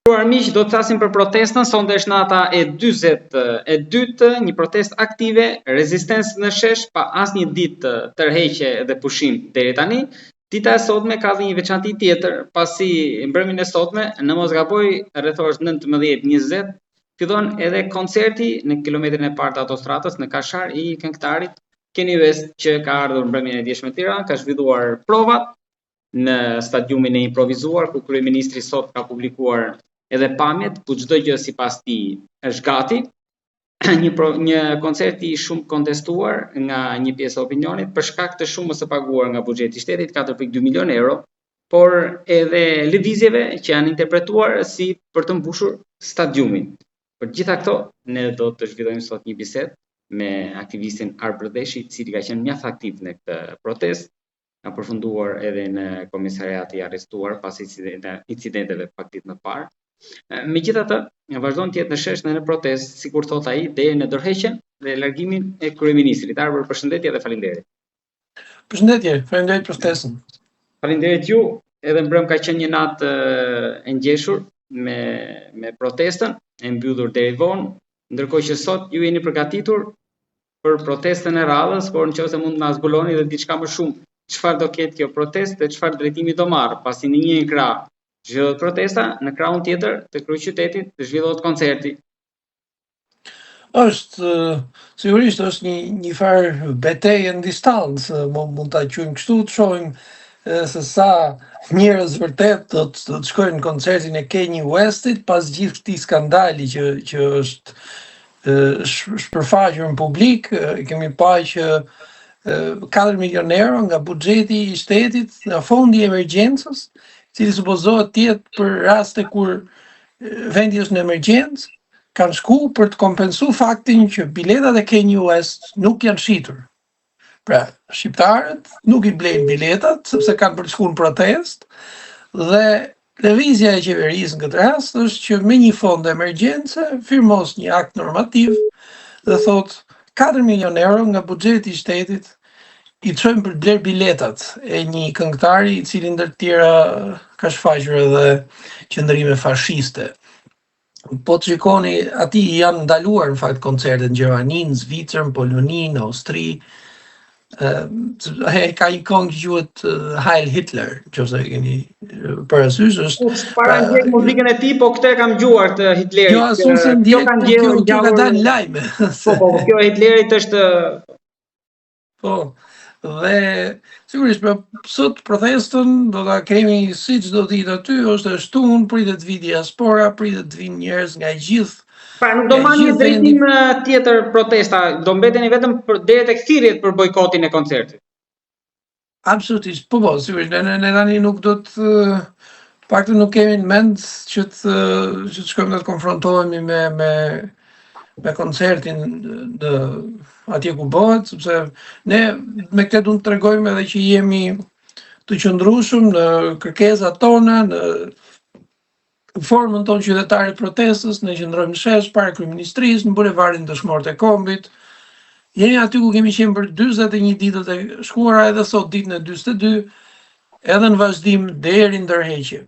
Miq, do të flasim për protestën, sonde është nata e 42, një protestë aktive, rezistencë në shesh, pa asnjë ditë tërheqje dhe pushim deri tani. Dita e sotme ka dhe një veçanti tjetër, pasi mbrëmjen e sotme, në mos gaboj, rreth orës 19:20, fillon edhe koncerti në kilometrin e parë të autostradës në Kashar i këngëtarit Kanye West, që ka ardhur mbrëmjen e djeshme në Tiranë, ka zhvilluar provat në stadiumin e improvisuar, ku kryeministri sot ka publikuar edhe pamjet, ku çdo gjë sipas tij është gati. Një koncert i shumë kontestuar nga një pjesë e opinionit për shkak të shumës së paguar nga buxheti i shtetit, 4.2 milionë euro, por edhe lëvizjeve që janë interpretuar si për të mbushur stadiumin. Për gjitha këto, ne do të zhvillojmë sot një bisedë me aktivistin Arp Rëdeshi, i cili ka qenë mjaft aktiv në këtë protestë, ka përfunduar edhe në komisariat i arrestuar pas incidenteve pak ditë më parë. Megjithatë, vazhdon të jetë në shesh në protestë, sikur thot ai, deri në dorëheqjen dhe largimin e kryeministrit. Arp, përshëndetje dhe faleminderit. Përshëndetje, faleminderit për ftesën. Faleminderit ju, edhe mbrëm ka qenë një natë e ngjeshur me protestën, e mbyllur deri vonë, ndërkohë që sot ju jeni përgatitur për protestën e radhës, por nëse mund të na zbuloni edhe diçka më shumë, çfarë do ketë kjo protestë dhe çfarë drejtimi do marrë, pasi në një krah zhvillohet protesta, në krahun tjetër të kryeqytetit zhvillohet koncerti. Është sigurisht është një farë betejë në distancë, mund ta quajmë kështu, të shohim se sa njerëz vërtet do të shkojnë në koncertin e Kanye Westit pas gjithë këtij skandali që është shpërfaqur në publik. Kemi parë që 4 milionë euro nga buxheti i shtetit, nga fondi i emergjencës, i cili supozohet të jetë për raste kur vendi është në emergjencë, kanë shku për të kompensuar faktin që biletat e Kanye West nuk janë shitur. Pra, shqiptarët nuk i blejnë biletat sepse kanë për të shkuar në protestë, dhe lëvizja e qeverisë në këtë rast është që me një fond emergjence firmos një akt normativ dhe thot 4 milionë euro nga buxheti i shtetit i çojmë për bler biletat e një këngëtari i cili ndër të tjera ka shfaqur edhe qëndrime fashiste. Po të shikoni, aty janë ndaluar në fakt koncertet në Gjermani, në Zvicër, në Poloni, në Austri. Ka një këngë që quhet Heil Hitler, nëse keni parasysh, është para ndjek muzikën e tij, po këtë e kam dëgjuar të Hitlerit. Jo, asnjë ndjek, kjo ka dalë lajme. Po, kjo e Hitlerit është. Po. Dhe sigurisht për sot protestën do ta kemi siç do të jetë aty, është e shtunë, pritet të vi diaspora, pritet të vinë njerëz nga gjithë. Pra nuk do marrë një drejtim tjetër protesta, do mbeteni vetëm deri tek thirrjet për bojkotin e koncertit. Absolutisht, po, sigurisht, ne tani nuk do të paktën nuk kemi në mend që të shkojmë të konfrontohemi me koncertin atje ku bëhet, sepse ne me këtë duhet të tregojmë edhe që jemi të qëndrueshëm në kërkesat tona, në formën tonë qytetare të protestës, ne qëndrojmë në shesh para kryeministrisë, në bulevardin Dëshmorët e Kombit. Jemi aty ku kemi qenë për 41 ditët e shkuara, edhe sot ditën e 42, edhe në vazhdim deri në ndërheqje.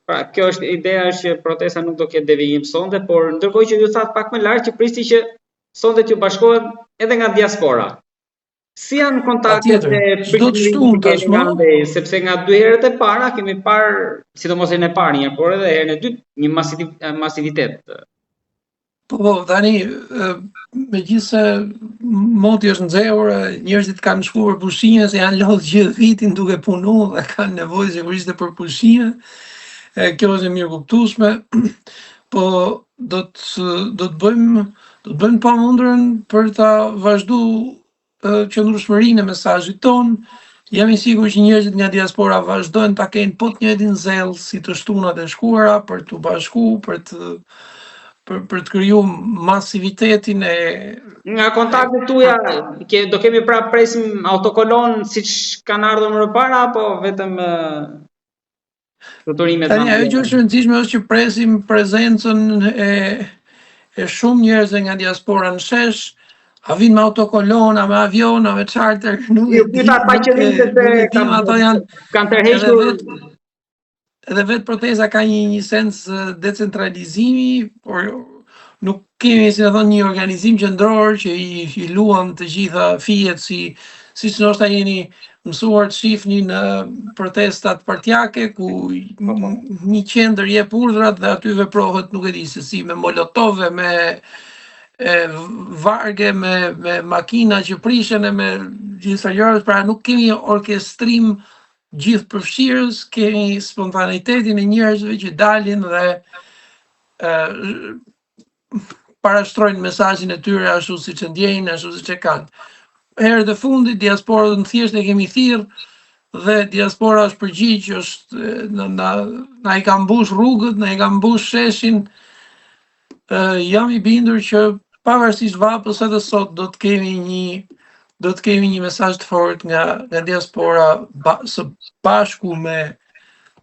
Pra, kjo është ideja, është që protesta nuk do ketë devijim sonde, por ndërkohë që ju thatë pak më lart që pristi që sondet ju bashkohet edhe nga diaspora. Si janë kontaktet e frikërimit, sepse nga 2 herët e para kemi parë, sidomos herën e parë një, por edhe herën e dytë një masivitet. Po, tani, megjithse moti është nxehur, njerëzit kanë shkuar pushime, se janë lodhur gjithë vitin duke punuar dhe kanë nevojë sigurisht për pushime. Kjo është e mirë kuptueshme, po do të bëjmë pamundurën për ta vazhduar qëndrueshmërinë e mesazhit ton. Jam i sigurt që njerëzit nga diaspora vazhdojnë ta kenë po të njëjtin zell si të shtunat e shkuara për të bashkuar, për të krijuar masivitetin e. Nga kontaktet tuaja do kemi prapë presim autokolon siç kanë ardhur më parë, apo vetëm fluturimet? Tani ajo që është e rëndësishme është që presim prezencën e shumë njerëzve nga diaspora në shesh. A vinë me autokolon, me avion, me charter, nuk e di. Ato janë kanë tërhequr edhe vetë protesta ka një sens decentralizimi, por nuk kemi, si të thonë, një organizim qendror që i luan të gjitha fijet siç ndoshta jeni mësuar të shihni në protestat partjake ku një qendër jep urdhrat dhe aty veprohet, nuk e di se si, me molotove, me varge, me makina që prishen e me gjitha gjërat, pra nuk kemi orkestrim gjithë përfshirës, kemi spontanitetin e njerëzve që dalin dhe parashtrojnë mesazhin e tyre ashtu siç e ndjejnë, ashtu siç e kanë. Herët e fundit diasporën thjesht e kemi thirr dhe diaspora është përgjigj, është na i ka mbush rrugët, na i ka mbush sheshin. Jam i bindur që pavarësisht vapës edhe sot do të kemi një mesazh të fortë nga diaspora së bashku me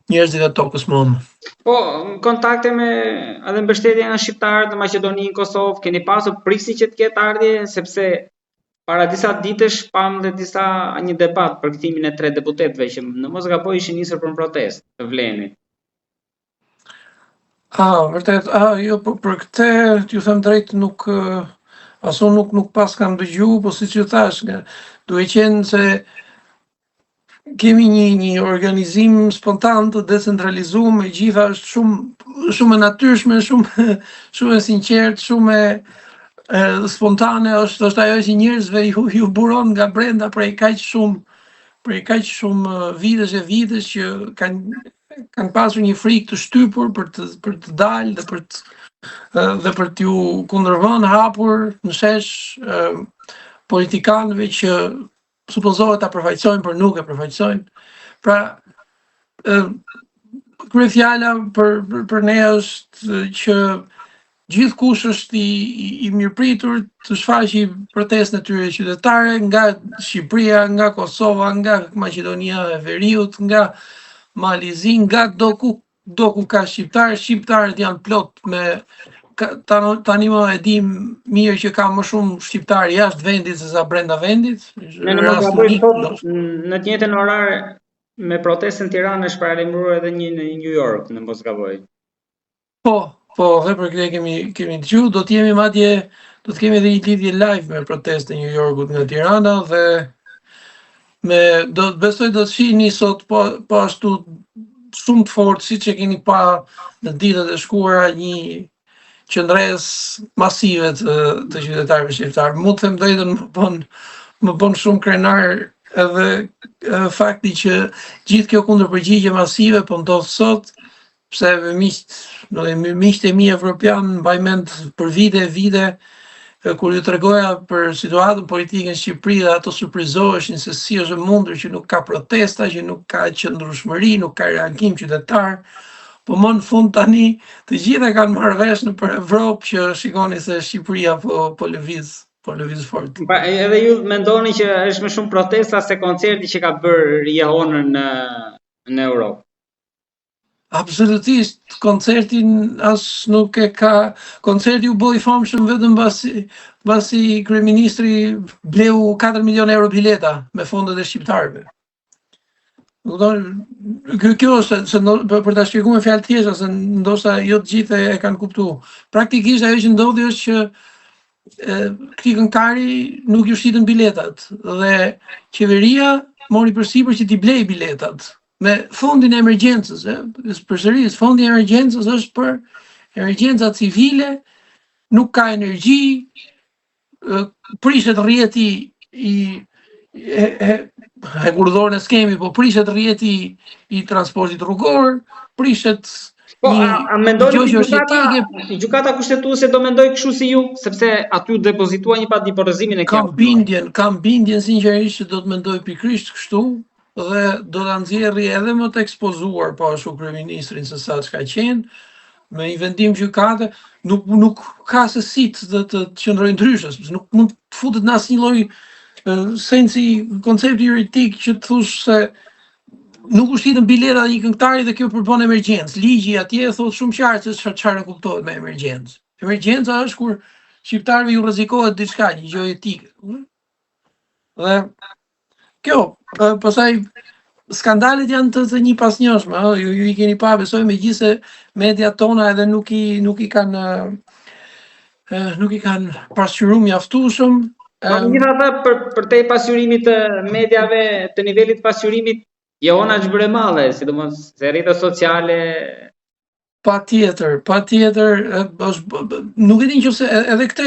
njerëzit e tokës monë. Po, kontakte me edhe mbështetje nga shqiptarët në Maqedoni, në Kosovë, keni pasur prisi që të ketë ardhje, sepse para disa ditësh pam dhe një debat për kthimin e 3 deputetëve që në mos gaboj ishin nisur për protestë të Vlenit. Vërtet, jo, për këtë, t'ju them drejt, nuk pas kam dëgju, po siç ju thash, duhet qenë se kemi një organizim spontan të decentralizuar, me gjitha është shumë e natyrshme, shumë e sinqert, shumë e spontane, është ajo që njerëzve ju buron nga brenda prej kaq shumë vitesh që kanë pasur një frikë të shtypur për të dalë dhe për t'ju kundërvënë hapur në shesh politikanëve që supozohet ta përfaqësojnë, por nuk e përfaqësojnë. Pra, kryefjala për ne është që gjithkush është i mirëpritur të shfaqë protestën e tyre qytetare nga Shqipëria, nga Kosova, nga Maqedonia e Veriut, nga Malizi, nga do ku ka shqiptarët janë plot me tani më e dim mirë që ka më shumë shqiptarë jashtë vendit se sa brenda vendit. Në të njëjtën orar me protestën në Tiranë është paralajmëruar edhe një në New York, në mos gaboj. Po, dhe për këtë kemi dëgjuar, do të kemi edhe një lidhje live me protestën e New Yorkut nga Tirana dhe besoj do të shihni sot po ashtu shumë të fortë siç e keni pa në ditët e shkuara një qëndresë masive të qytetarëve shqiptar. Mund të them drejtën, më bën shumë krenar edhe fakti që gjithë kjo kundërpërgjigje masive po ndodh sot, pse miqtë e mi evropian mbaj mend për vite kur ju tregoja për situatën politike në Shqipëri dhe ato surprizoheshin se si është mundur që nuk ka protesta, që nuk ka qëndrueshmëri, nuk ka reagim qytetar. Po më në fund tani të gjitha kanë marrë vesh në për Evropë që shikoni se Shqipëria po lëviz fort. Edhe ju mendoni që është më shumë protesta se koncerti që ka bërë Jehonër në Europë? Absolutisht, koncertin as nuk e ka, koncerti u bë i famshëm vetëm mbasi kryeministri bleu 4 milion euro bileta me fondet e shqiptarëve. Kjo është për ta shpjeguar me fjalë thjeshta, se ndoshta jo të gjithë e kanë kuptuar. Praktikisht ajo që ndodhi është që këtij këngëtari nuk ju shitën biletat dhe qeveria mori përsipër që t'i blej biletat me fondin e emergjencës. Përsëris, fondi i emergjencës është për emergjenca civile, nuk ka energji, prishet rrjeti hekurëdhor në skemi, po prishet rrjeti i transportit rrugor, prishet a mendoni që gjykata kushtetuese do mendoj kështu si ju, sepse aty depozitua një pat depozitimin e kam bindjen sinqerisht që do të mendoj pikërisht kështu dhe do ta nxjerrë edhe më të ekspozuar po ashtu kryeministrin se sa çka qenë me një vendim gjykate, nuk ka se si të qëndrojë ndryshe, nuk mund të futet në asnjë lloj sensi koncepti juridik që të thush se nuk u shitën bileta një këngëtari dhe kjo përbën emergjencë. Ligji atje thotë shumë qartë se çfarë kuptohet me emergjencë. Emergjenca është kur shqiptarëve ju rrezikohet diçka, një gjë etike. Dhe kjo, pastaj skandalet janë të një pasnjëshme, ju I keni pa, besoj megjithëse mediat tona edhe nuk I kanë pasqyruar mjaftueshëm. Po megjithatë për te pasqyrimit të mediave të nivelit pasqyrimit jona ç'bëre malle, sidomos se rrjetet sociale. Patjetër, nuk e di nëse edhe këtë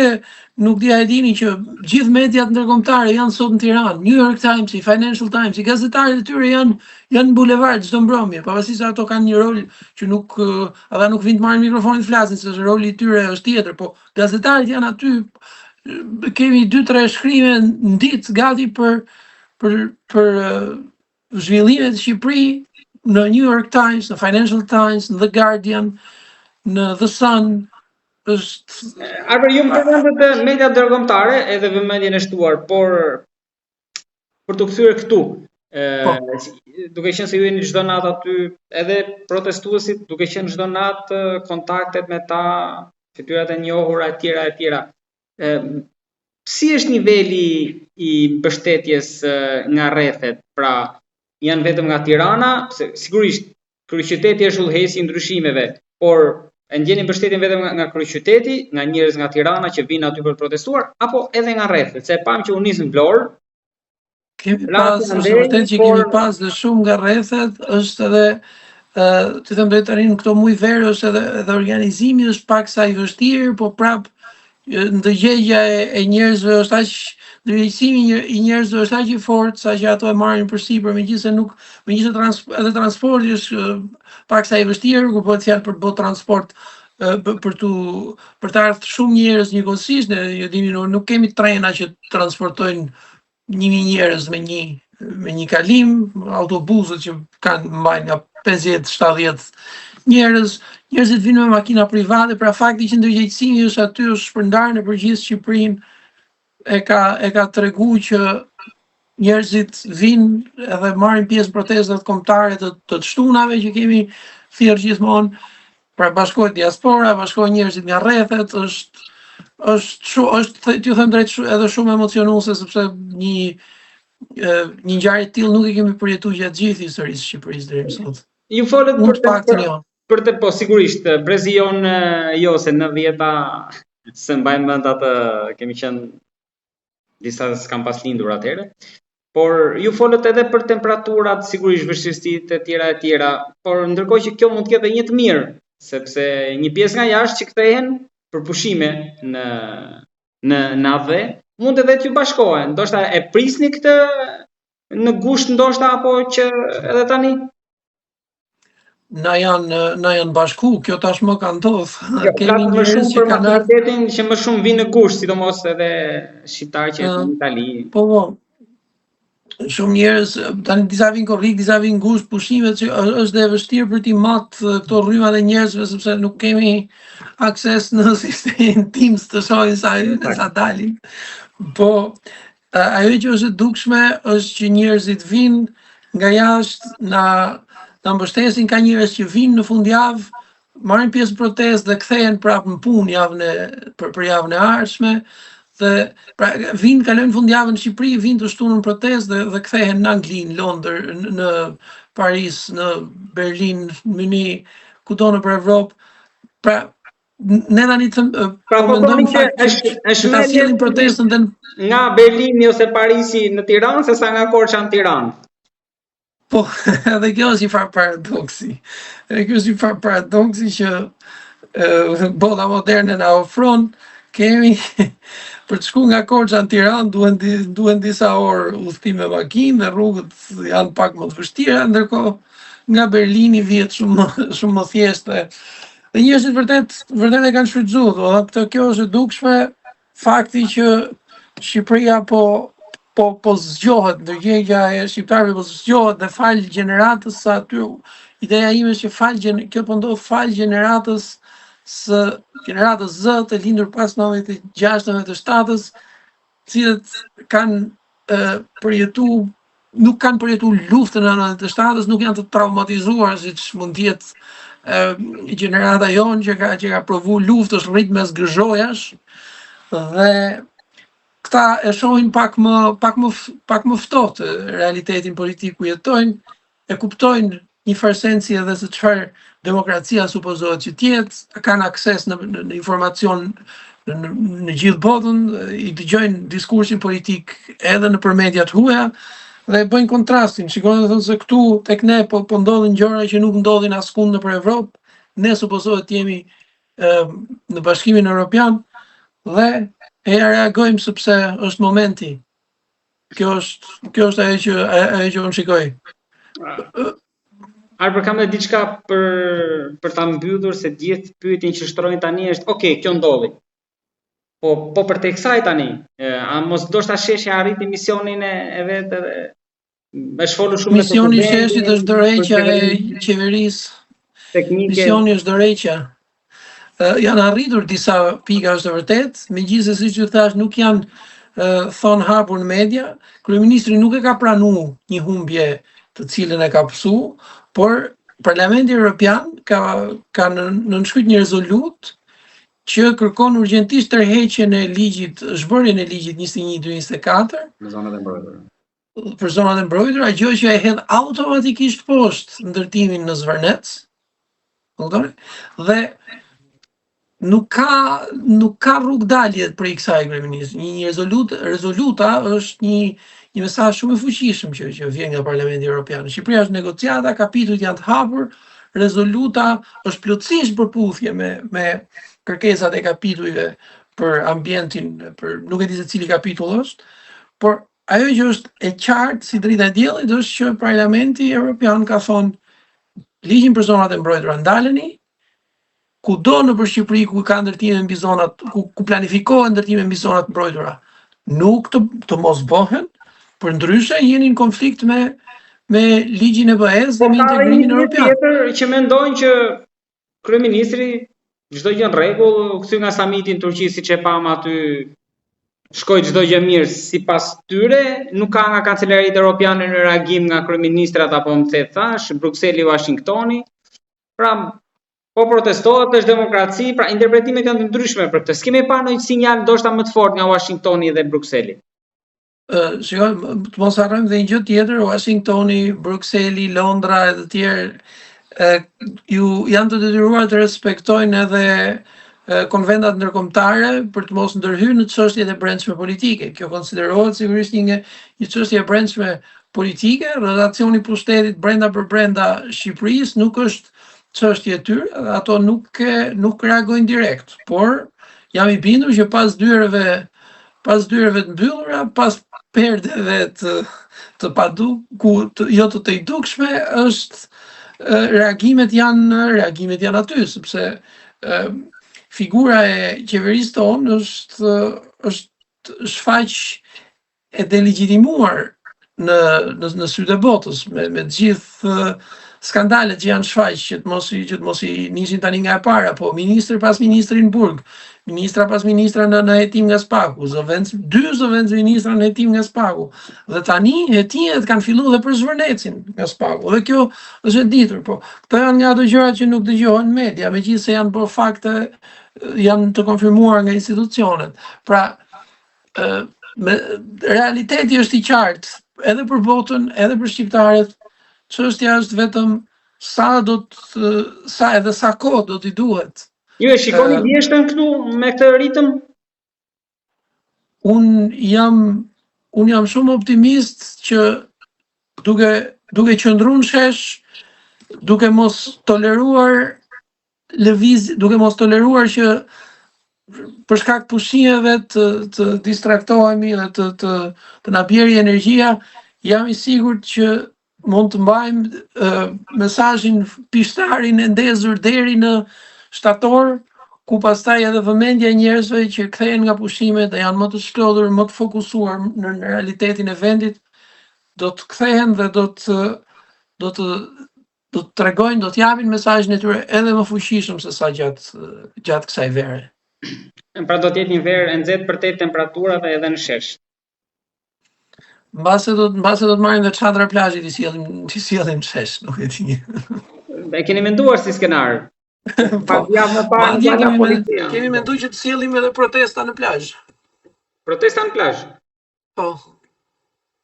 nuk dia e dini që gjithë mediat ndërkombëtare janë sot në Tiranë, New York Times, Financial Times, gazetarët e tyre janë në bulevard çdo mbrëmje, pavarësisht se ato kanë një rol që nuk ata nuk vinë të marrin mikrofonin të flasin, se roli I tyre është tjetër, po gazetarët janë aty, kemi 2-3 shkrime në ditë gati për zhvillimet në Shqipëri, në New York Times, në Financial Times, në The Guardian, në The Sun, është... Ju më përmendët të media ndërkombëtare edhe vëmendjen e shtuar, por për të kthyer këtu, duke qenë se ju jeni çdo natë aty, edhe protestuesit duke qenë çdo natë kontaktet me ta, fytyrat e njohura etj. Si është niveli I mbështetjes nga rrethet, pra janë vetëm nga Tirana, se sigurisht kryeqyteti është udhëheci I ndryshimeve, por e ndjeni mbështetjen vetëm nga kryeqyteti, nga njerëz nga Tirana që vinë aty për protestuar, apo edhe nga rrethet, se pam që u nis në Vlorë. Kemi pas, është vërtet që kemi pas dhe shumë nga rrethet, është edhe të them drejt tani në këto muaj verë është edhe organizimi është pak sa I vështirë, po prap ndërgjegja e njerëzve është aq ndërgjegjësimi I njerëzve është aq I fortë sa që ato e marrin përsipër, megjithëse edhe transporti është pak sa I vështirë, kur bëhet fjalë për të bërë transport për të ardhur shumë njerëz njëkohësisht, ne ju dini nuk kemi trena që transportojnë 1000 njerëz me një kalim, autobuset që mbajnë nga 50-70 njerëz, njerëzit vinë me makina private, pra fakti që ndërgjegjësimi është aty është shpërndarë në përgjithë Shqipërinë e ka treguar që njerëzit vinë edhe marrin pjesë në protestat kombëtare të shtunave që kemi thirrë gjithmonë, pra bashkohet diaspora, bashkohen njerëzit nga rrethet, është t'ju them drejt edhe shumë emocionuese sepse një ngjarje të tillë nuk e kemi përjetuar gjatë gjithë historisë së Shqipërisë deri më sot. Ju folët për të po sigurisht brezi jon se në 90-ta se mbajmë mend atë kemi qenë disa s'kan pas lindur atëherë. Por ju folët edhe për temperaturat, sigurisht vështirësitë e tjera, por ndërkohë që kjo mund të ketë një të mirë, sepse një pjesë nga jashtë që kthehen për pushime në AV, mund edhe t'ju bashkohen. Ndoshta e prisni këtë në gusht ndoshta apo që edhe tani na janë bashku, kjo tashmë ka ndodhur. Kemi njerëz që kanë ardhur që më shumë vinë në gusht, sidomos edhe shqiptarë që në Itali. Po. Shumë njerëz, tani disa vinë korrik, disa vinë gusht, pushimet që është e vështirë për t'i matë këto rrymat e njerëzve sepse nuk kemi akses në sistemin Teams të shohim sa dalin. Po ajo që është e dukshme është që njerëzit vinë nga jashtë na mbështesin, ka njerëz që vinë në fundjavë, marrin pjesë në protestë dhe kthehen prapë në punë për javën e ardhshme. Dhe pra vinë kalojnë fundjavën në Shqipëri, vinë të shtunën në protestë dhe kthehen në Angli, në Londër, në Paris, në Berlin, në Munich, kudo nëpër Evropë. Pra ne tani mendojmë që është ta sjellin protestën nga Berlini ose Parisi në Tiranë sesa nga Korça në Tiranë. Po, edhe kjo është një farë paradoksi. Që bota moderne na ofron, kemi për të shkuar nga Korça në Tiranë duhen disa orë udhëtim me makinë dhe rrugët janë pak më të vështira, ndërkohë nga Berlini vihet shumë më thjeshtë. Dhe njerëzit vërtet e kanë shfrytzuar, kjo është e dukshme, fakti që Shqipëria po zgjohet, ndërgjegja e shqiptarëve po zgjohet dhe fal gjeneratës së aty. Ideja ime është që kjo po ndodh fal gjeneratës Z të lindur pas 96-97-s, cilët kanë nuk kanë përjetuar luftën e 97-s, nuk janë të traumatizuar siç mund të jetë gjenerata jonë që ka provu luftë, është rrit mes gëzhojash dhe këta e shohin pak më ftohtë realitetin politik ku jetojnë, e kuptojnë një farsensi edhe se çfarë demokracia supozohet që tjetë, kanë akses në informacion në gjithë botën, i dëgjojnë diskursin politik edhe në për mediat huaja dhe bëjnë kontrastin. Shikoni thonë se këtu tek ne po ndodhin gjëra që nuk ndodhin askund nëpër Evropë. Ne supozohet jemi në Bashkimin Evropian dhe e reagojmë sepse është momenti. Kjo është ajo që unë shikoj. Arber, kam edhe diçka për ta mbyllur, se gjithë pyetjen që shtrojnë tani është, okay, kjo ndodhi. Po për te kësaj tani, a mos ndoshta sheshja arriti misionin e vet edhe me shfolur shumë. Misioni i sheshit është dorëheqja e qeverisë teknike. Misioni është dorëheqja. Janë arritur disa pika, është e vërtet, megjithëse siç ju thash nuk janë thonë hapur në media. Kryeministri nuk e ka pranuar një humbje të cilën e ka pësu, por Parlamenti Evropian ka nënshkruajtur një rezolut që kërkon urgjentisht tërheqjen e ligjit, zhbërjen e ligjit 21/2024 në zonat e mbrojtura. Për zonat e mbrojtura, gjë që e hedh automatikisht poshtë ndërtimin në Zvërnec. Dhe nuk ka rrugë dalje për kësaj kryeministri. Një rezoluta është një mesazh shumë i fuqishëm që vjen nga Parlamenti Evropian. Shqipëria është negociata, kapitujt janë të hapur, rezoluta është plotësisht përputhje me kërkesat e kapitujve për ambientin, nuk e di se cili kapitull është, por ajo që është e qartë si drita e diellit është që Parlamenti Evropian ka thonë ligjin për zonat e mbrojtura ndaleni, kudo nëpër Shqipëri ku ka ndërtime mbi zonat, ku planifikohen ndërtime mbi zonat mbrojtura, nuk të mos bëhen, për ndryshe jeni në konflikt me ligjin e BE-s dhe me integrimin evropian. Tjetër që mendojnë që kryeministri çdo gjë në rregull, kthy nga samiti në Turqi siç e pam aty, shkoi çdo gjë mirë sipas tyre, nuk ka nga Kancelaritë Evropiane në reagim nga kryeministrat apo më thash, Brukseli, Washingtoni. Pra, po protestohet, është demokraci, pra interpretimet janë të ndryshme për këtë. S'kemi parë ndonjë sinjal ndoshta më të fortë nga Washingtoni dhe Brukseli. Të mos harrojmë dhe një gjë tjetër, Washingtoni, Brukseli, Londra e të tjerë janë të detyruar të respektojnë edhe konventat ndërkombëtare për të mos ndërhyrë në çështjet e brendshme politike. Kjo konsiderohet sigurisht një çështje e brendshme politike, relacioni pushtetit brenda për brenda Shqipërisë nuk është çështje e tyre, ato nuk reagojnë direkt, por jam i bindur që pas dyereve të mbyllura, pas perdeve jo të dukshme, është reagimet janë aty, sepse figura e qeverisë tonë është shfaq e delegitimuar në sytë e botës me të gjithë skandalet që janë shfaq që të mos i nisin tani nga e para, po ministër pas ministri në burg, ministra pas ministra në hetim nga Spaku, dy zëvendës ministra në hetim nga Spaku, dhe tani hetimet kanë filluar dhe për Zvërnecin nga Spaku, dhe kjo është e ditur, po këto janë nga ato gjërat që nuk dëgjohen në media, megjithëse janë bërë fakte, janë të konfirmuar nga institucionet. Pra, realiteti është i qartë, edhe për botën, edhe për shqiptarët. Çështja është vetëm sa kohë do t'i duhet. Ju e shikoni vjeshtën këtu me këtë ritëm? Unë jam shumë optimist që duke qëndruar në shesh, duke mos toleruar që për shkak pushimeve të distraktohemi dhe të na bjerë energjia, jam i sigurt që mund të mbajmë mesazhin pishtarin e ndezur deri në shtator, ku pastaj edhe vëmendja e njerëzve që kthehen nga pushimet dhe janë më të shklodhur, më të fokusuar në realitetin e vendit, do të kthehen dhe do të tregojnë, do të japin mesazhin e tyre edhe më fuqishëm se sa gjatë kësaj vere. Pra do të jetë një verë e nxehtë për te temperaturave edhe në shesh. Mbase do të marrim dhe çadra plazhi t'i sjellim shesh, nuk e di. E keni menduar si skenar? Kemi menduar që të sjellim edhe protesta në plazh. Protesta në plazh? Po.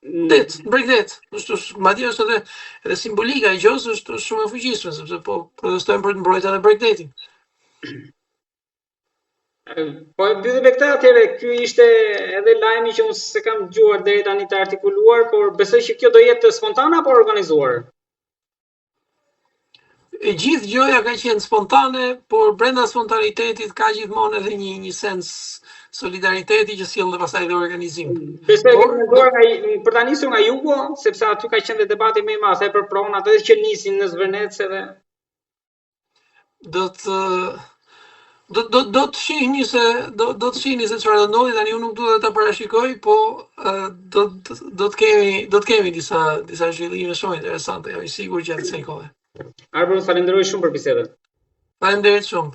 Breakdet. Madje është edhe simbolika e gjës është shumë e fuqishme, sepse po protestojnë për të mbrojtur edhe breakdetin. Po e mbyllim me këtë atëherë, ky ishte edhe lajmi që unë se kam dëgjuar deri tani të artikuluar, por besoj që kjo do jetë spontane apo organizuar? E gjithë gjoja ka qenë spontane, por brenda spontanitetit ka gjithmonë edhe një sens solidariteti që sjell dhe pastaj edhe organizim. Besoj që menduar për ta nisur nga jugu, sepse aty ka qenë debati më i madh për pronat edhe që nisin në Zvërnec edhe do të shihni se çfarë do ndodhi, tani unë nuk dua ta parashikoj, po do të kemi disa zhvillime shumë interesante, jam i sigurt gjatë kësaj kohe. Arbër, falenderoj shumë për bisedën. Faleminderit shumë.